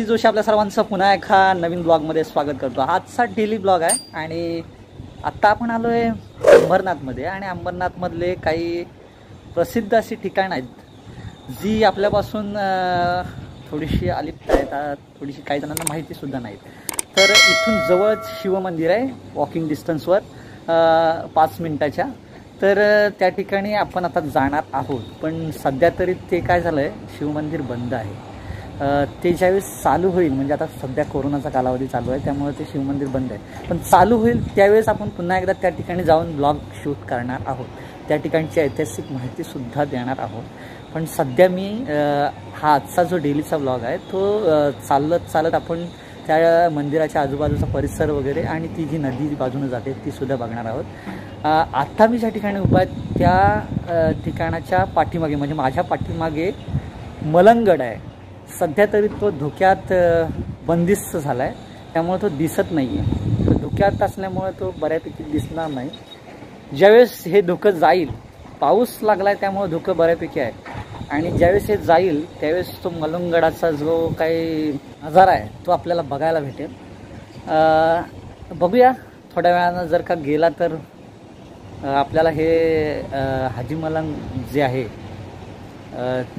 आशिष जोशी आपल्या सर्वांचं पुन्हा एका नवीन ब्लॉगमध्ये स्वागत करतो। आजचा डेली ब्लॉग आहे आणि आत्ता आपण आलो आहे अंबरनाथमध्ये आणि अंबरनाथमधले काही प्रसिद्ध अशी ठिकाणं आहेत जी आपल्यापासून थोडीशी अलिप्त आहेत, थोडीशी काही जणांना माहितीसुद्धा नाहीत। तर इथून जवळच शिवमंदिर आहे, वॉकिंग डिस्टन्सवर 5 मिनिटाच्या। तर त्या ठिकाणी आपण आता जाणार आहोत, पण सध्या तरी ते काय झालं आहे, शिवमंदिर बंद आहे। ते ज्यावेळेस चालू होईल, म्हणजे आता सध्या कोरोनाचा कालावधी चालू आहे त्यामुळे ते शिवमंदिर बंद आहे, पण चालू होईल त्यावेळेस आपण पुन्हा एकदा त्या ठिकाणी जाऊन ब्लॉग शूट करणार आहोत, त्या ठिकाणची ऐतिहासिक माहितीसुद्धा देणार आहोत। पण सध्या मी हा आजचा जो डेलीचा ब्लॉग आहे तो चालत आपण त्या मंदिराच्या आजूबाजूचा परिसर वगैरे आणि ती जी नदी बाजूने जाते ती सुद्धा बघणार आहोत। आता मी ज्या ठिकाणी उभा आहे त्या ठिकाणाच्या पाठीमागे, म्हणजे माझ्या पाठीमागे मलंगगड आहे। सध्या तरी तो धुक्यात बंदिस्त झाला आहे, त्यामुळे तो दिसत नाही आहे। तो धुक्यात असल्यामुळे तो बऱ्यापैकी दिसणार नाही। ज्यावेळेस हे धुकं जाईल, पाऊस लागला आहे त्यामुळे धुकं बऱ्यापैकी आहे, आणि ज्यावेळेस हे जाईल त्यावेळेस तो मलंगगडाचा जो काही नजारा आहे तो आपल्याला बघायला भेटेल। बघूया थोड्या वेळानं जर का गेला तर आपल्याला हे हाजी मलंग जे आहे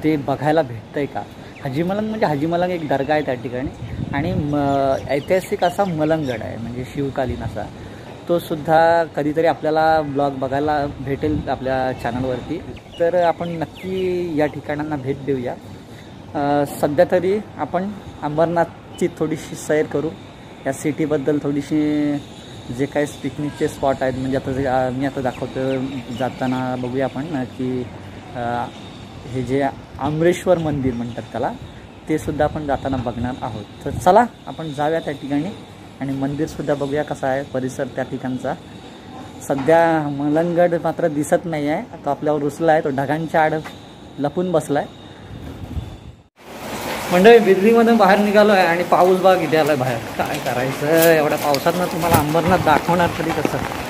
ते बघायला भेटतंय का। हाजी मलंग म्हणजे हाजी मलंग एक दर्गा आहे त्या ठिकाणी, आणि ऐतिहासिक असा मलंगगड आहे, म्हणजे शिवकालीन असा। तो सुद्धा कधीतरी आपल्याला ब्लॉग बघायला भेटेल आपल्या चॅनलवरती, तर आपण नक्की या ठिकाणांना भेट देऊया। सध्या तरी आपण अंबरनाथची थोडीशी सैर करू, या सिटीबद्दल थोडीशी जे काही पिकनिकचे स्पॉट आहेत, म्हणजे आता मी आता दाखवतो जाताना बघूया आपण की हे जे आमरेश्वर मंदिर म्हणतात त्याला, ते सुद्धा आपण जाताना बघणार आहोत। तर चला आपण जाऊया त्या ठिकाणी आणि मंदिरसुद्धा बघूया कसा आहे परिसर त्या ठिकाणचा। सध्या मलंगगड मात्र दिसत नाही आहे, तो आपल्यावर रुसला आहे, तो ढगांच्या आड लपून बसला आहे। म्हणजे दिल्लीमधून बाहेर निघालो आहे आणि पाऊस बाग इथे आला आहे बाहेर। काय करायचं एवढ्या पावसातनं तुम्हाला अंबरनाथ दाखवणार तरी कसं।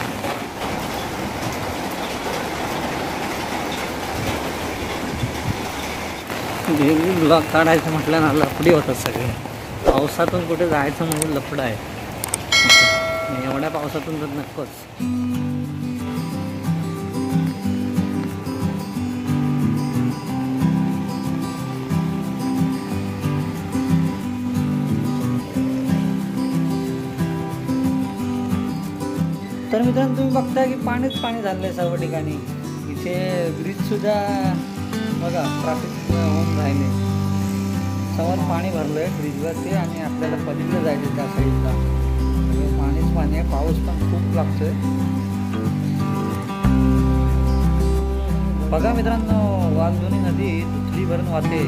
डेली ब्लॉग काढायचं म्हटलं ना लफडी होतात सगळे। पावसातून कुठे जायचं म्हणजे लफडं आहे, एवढ्या पावसातून तर नकोच। तर मित्रांनो तुम्ही बघताय की पाणीच पाणी झालं आहे सर्व ठिकाणी। इथे ब्रिजसुद्धा बघा ट्रॅफिक होऊन राहिले, समोर पाणी भरलं आहे ब्रिजवरती आणि आपल्याला पलीकडे जायचं त्या साईडला, पाणीच पाणी आहे। पाऊस पण खूप लागतोय। बघा मित्रांनो, वाघधुनी नदी दुथडी भरून वाहते,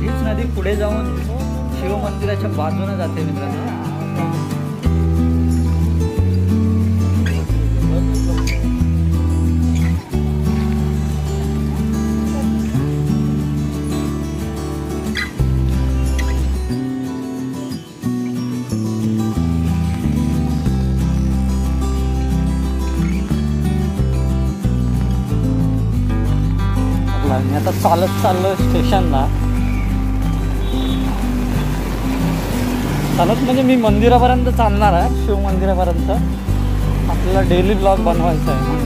हीच नदी पुढे जाऊन शिवमंदिराच्या बाजूने जाते मित्रांनो। मी आता चाललो स्टेशनला, चालत म्हणजे मी मंदिरापर्यंत चालणार आहे, शिव मंदिरापर्यंत। आपल्याला डेली ब्लॉग बनवायचा आहे,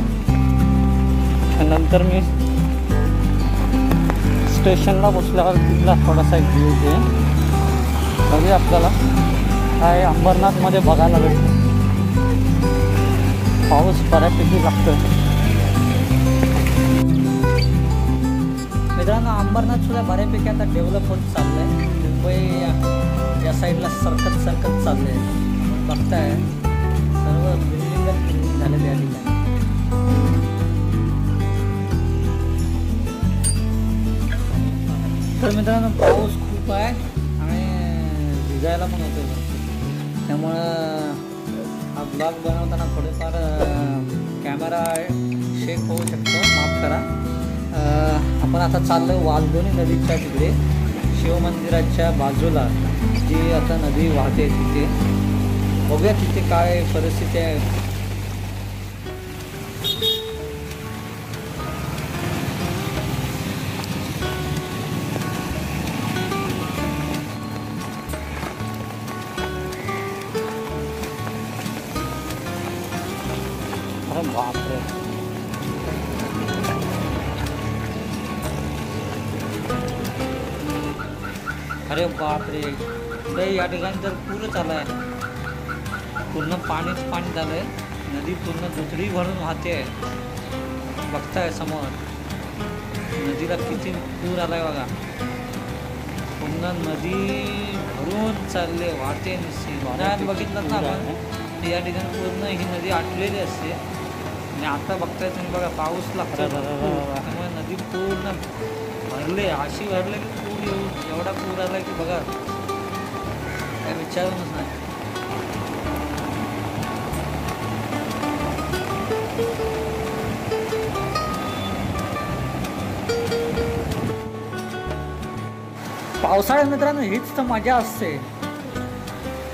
नंतर मी स्टेशनला बसल्यावर तिथला थोडासा एक व्ह्यू घे, बघूया आपल्याला काय अंबरनाथमध्ये बघायला भेटतं। पाऊस बऱ्यापैकी लागतोय मित्रांनो। अंबरनाथसुद्धा बऱ्यापैकी आता डेव्हलप होत चाललं आहे। मुंबई या साईडला सरकत चाललं आहे, बघताय सर्व बिल्डिंग झालेले या ठिकाणी। तर मित्रांनो पाऊस खूप आहे आणि भिजायला पण होतो, त्यामुळं हा ब्लॉग बनवताना थोडेफार कॅमेरा शेक होऊ शकतो, माफ करा। आपण आता चाललो वाघधुनी नदीच्या तिकडे, शिवमंदिराच्या बाजूला जी आता नदी वाहते तिथे। बघूया तिथे काय परिस्थिती आहे। अरे बापरे, काही या ठिकाणी तर पूरच आला आहे, पूर्ण पाणीच पाणी झालं आहे. नदी पूर्ण दुथडी भरून वाहते आहे. बघताय समोर नदीला किती पूर आला आहे बघा. पूर्ण नदी भरून चालले, वाहते निश्चित. बघितलं ना आपण, या ठिकाणी पूर्ण ही नदी आटलेली असते. आणि आता बघताय तुम्ही बघा, पाऊस लागतो त्यामुळे नदी पूर्ण भरले, अशी भरले की पूर एवढा पूर आला की बघा काय विचारूनच नाही. पावसाळ्यात मित्रांनो हीच तर मजा असते.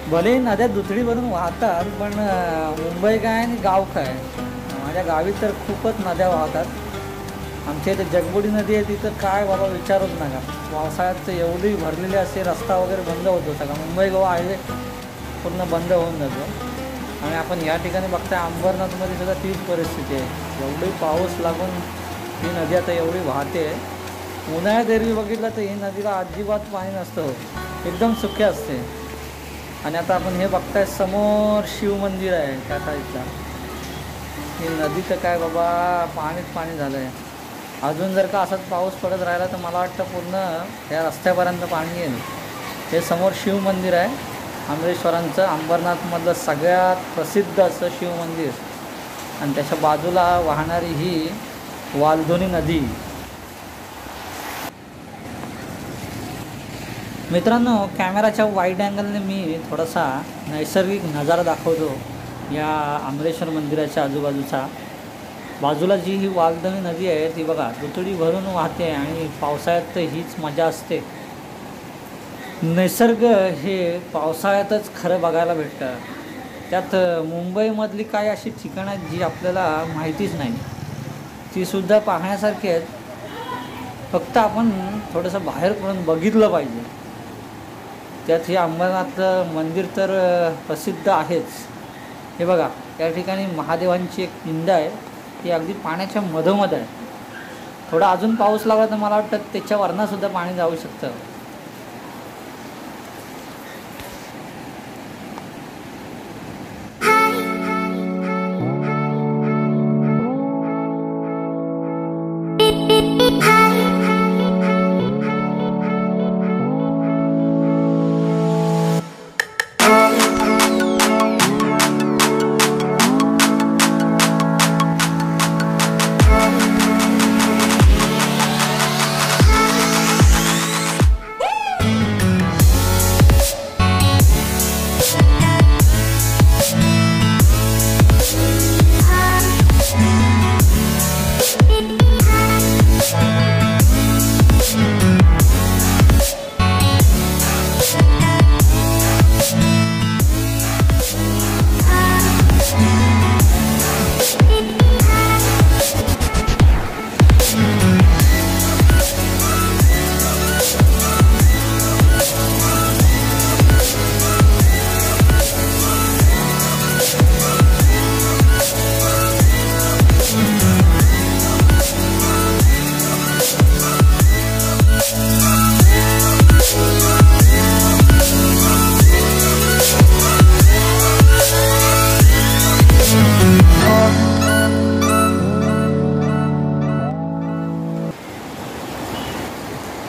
भले नद्या दुथडी भरून वाहतात, पण मुंबई काय आणि गाव काय, माझ्या गावी तर खूपच नद्या वाहतात. आमच्या इथे जगबुडी नदी आहे, तिथं काय बाबा विचारूच नका. पावसाळ्यात तर एवढी भरलेली असते, रस्ता वगैरे बंद होतो सगळा. मुंबई गोवा हायवे पूर्ण बंद होऊन जातो. आणि आपण या ठिकाणी बघताय अंबरनाथमध्ये सुद्धा तीच परिस्थिती आहे. एवढी पाऊस लागून ही नदी आता एवढी वाहते. उन्हाळ्यात एरवी बघितलं तर ही नदीला अजिबात पाणी नसतं, एकदम सुके असते. आणि आता आपण हे बघताय समोर शिव मंदिर आहे त्या साईडला. ही नदी तर काय बाबा पाणीच पाणी झालं आहे. अजून जर का असाच पाऊस पडत राहिला तर मला वाटतं पूर्ण या रस्त्यापर्यंत पाणी येईल. हे समोर शिव मंदिर आहे आंबरेश्वरांचं, अंबरनाथमधलं सगळ्यात प्रसिद्ध असं शिव मंदिर. आणि त्याच्या बाजूला वाहणारी ही वालधुनी नदी. मित्रांनो, कॅमेराच्या वाईड अँगलने मी थोडासा नैसर्गिक नजारा दाखवतो या आंबरेश्वर मंदिराच्या आजूबाजूचा. बाजूला जी ही वालधुनी नदी आहे ती बघा दुथडी भरून वाहते. आणि पावसाळ्यात तर हीच मजा असते. निसर्ग हे पावसाळ्यातच खरं बघायला भेटतं. त्यात मुंबईमधली काही अशी ठिकाणं आहेत जी आपल्याला माहितीच नाही, तीसुद्धा पाहण्यासारखी आहेत. फक्त आपण थोडंसं बाहेर पडून बघितलं पाहिजे. त्यात हे अंबरनाथ मंदिर तर प्रसिद्ध आहेच. हे बघा या ठिकाणी महादेवांची एक पिंड आहे, ती अगदी पाण्याच्या मधोमध आहे. थोडा अजून पाऊस लागला तर मला वाटतं त्याच्यावरनंसुद्धा पाणी जाऊ शकतं.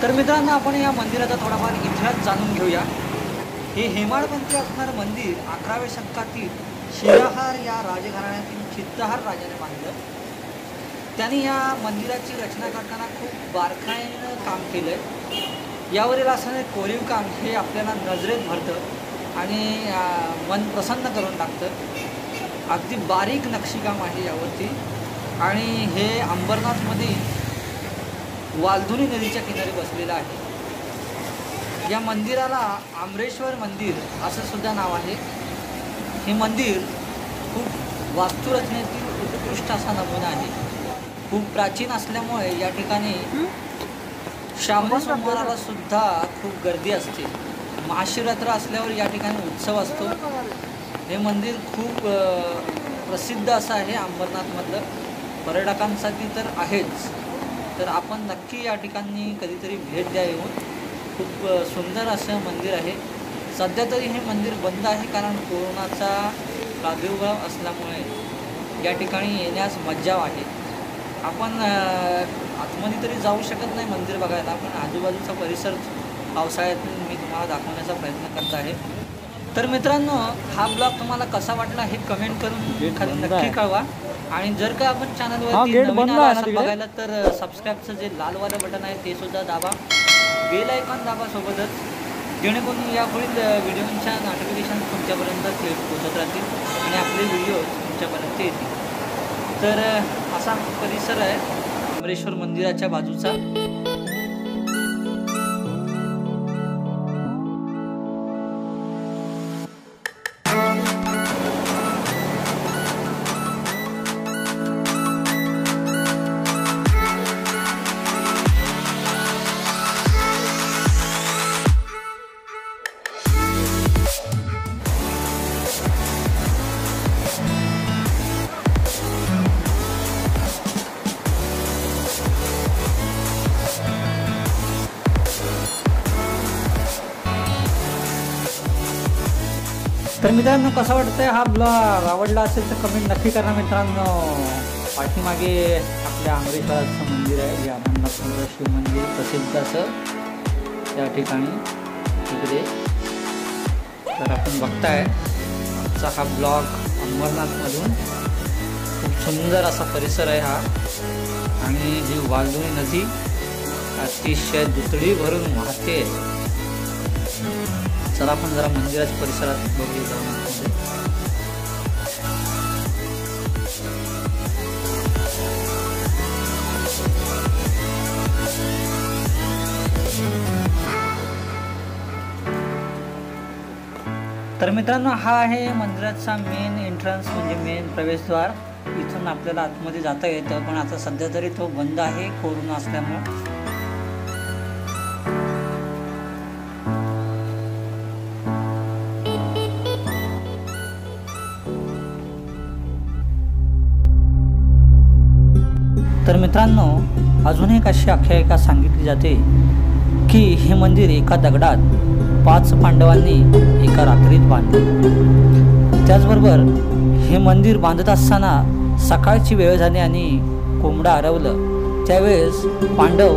तर मित्रांनो, आपण या मंदिराचा थोडाफार इतिहास जाणून घेऊया. हे हेमाडपंथी असणारं मंदिर 11व्या शतकातील शिराहार या राजघराण्यातील चित्तहार राजाने बांधलं. त्यांनी या मंदिराची रचना करताना खूप बारकाईनं काम केलं आहे. यावरील असणारे कोरीव काम हे आपल्याला नजरेत भरतं आणि मन प्रसन्न करून टाकतं. अगदी बारीक नक्षीकाम आहे यावरती. आणि हे अंबरनाथमध्ये वालधुनी नदीच्या किनारी बसलेलं आहे. या मंदिराला आंबरेश्वर मंदिर असं सुद्धा नाव आहे. हे मंदिर खूप वास्तुरचनेतील उत्कृष्ट असा नमुना आहे. खूप प्राचीन असल्यामुळे या ठिकाणी श्रावण सोमवाराला सुद्धा खूप गर्दी असते. महाशिवरात्र असल्यावर या ठिकाणी उत्सव असतो. हे मंदिर खूप प्रसिद्ध असं आहे अंबरनाथमधलं. पर्यटकांसाठी तर आहेच. तर आपण नक्की या ठिकाणी कधीतरी भेट द्या येऊन. खूप सुंदर असं मंदिर आहे। सध्या तरी हे मंदिर बंद आहे, कारण कोरोनाचा प्रादुर्भाव असल्यामुळे या ठिकाणी येण्यास मज्जा आहे। आपण आतमध्ये तरी जाऊ शकत नाही मंदिर बघायला, पण आजूबाजूचा परिसर पावसाळ्यातून मी तुम्हाला दाखवण्याचा प्रयत्न करत आहे। तर मित्रांनो, हा ब्लॉग तुम्हाला कसा वाटला हे कमेंट करून नक्की कळवा। आणि जर का आपण चॅनलवरती नवीन आला असाल बघायला, तर सबस्क्राईबचं जे लालवालं बटन आहे ते सुद्धा दाबा, बेल आयकॉन दाबा सोबतच, जेणेकरून यापुढील व्हिडिओच्या नोटिफिकेशन तुमच्यापर्यंत थेट पोहोचत राहतील आणि आपले व्हिडिओ तुमच्यापर्यंत येतील। तर असा परिसर आहे अमरेश्वर मंदिराच्या बाजूचा। तर मित्रांनो, कसा वाटतंय हा ब्लॉग? आवडला असेल तर कमेंट नक्की करा मित्रांनो। पाठीमागे आपल्या अमरेश्वराचं मंदिर आहे, जे अमरनाथ शिव मंदिर प्रसिद्ध असं त्या ठिकाणी तिकडे। तर आपण बघताय आजचा हा ब्लॉग अमरनाथमधून। खूप सुंदर असा परिसर आहे हा, आणि जी वालधुणी नदी अतिशय दुथडी भरून वाहते। चला आपण जरा मंदिराच्या परिसरात बघूया जाऊन। तर मित्रांनो, हा आहे मंदिराचा मेन एंट्रन्स, म्हणजे मेन प्रवेशद्वार। इथून आपल्याला आतमध्ये जाता येतं, पण आता सध्या तरी तो बंद आहे कोरोना असल्यामुळे। तर मित्रांनो, अजून एक अशी आख्यायिका सांगितली जाते की हे मंदिर एका दगडात 5 पांडवांनी एका रात्रीत बांधले। त्याचबरोबर हे मंदिर बांधत असताना सकाळची वेळ झाली आणि कोंबडं आरवलं। त्यावेळेस पांडव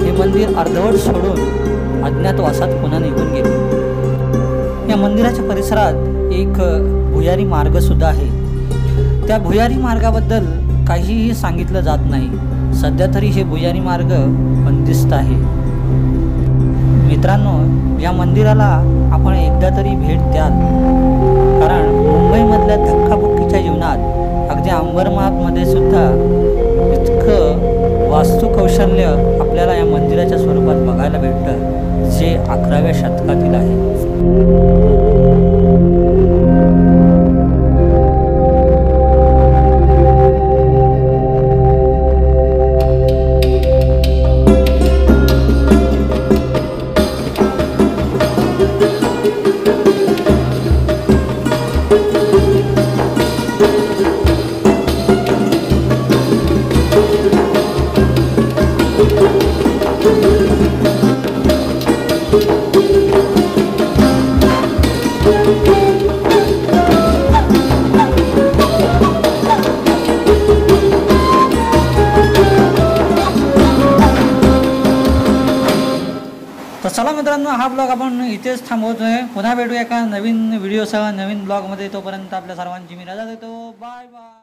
हे मंदिर अर्धवट सोडून अज्ञातवासात पुन्हा निघून गेले। या मंदिराच्या परिसरात एक भुयारी मार्ग सुद्धा आहे। त्या भुयारी मार्गाबद्दल काहीही सांगितलं जात नाही। सध्या तरी हे भुयारी मार्ग बंदिस्त आहे। मित्रांनो, या मंदिराला आपण एकदा तरी भेट द्याल, कारण मुंबईमधल्या धक्काबुक्कीच्या जीवनात अगदी अंबरनाथमध्ये सुद्धा इतकं वास्तुकौशल्य आपल्याला या मंदिराच्या स्वरूपात बघायला भेटतं, जे 11व्या शतकातील आहे। तर चला मित्रांनो, हा ब्लॉग आपण इथेच थांबवतोय। पुन्हा भेटूया एका नवीन व्हिडिओसह, नवीन ब्लॉगमध्ये। तोपर्यंत आपल्या सर्वांची मी रजा देतो। Bye bye.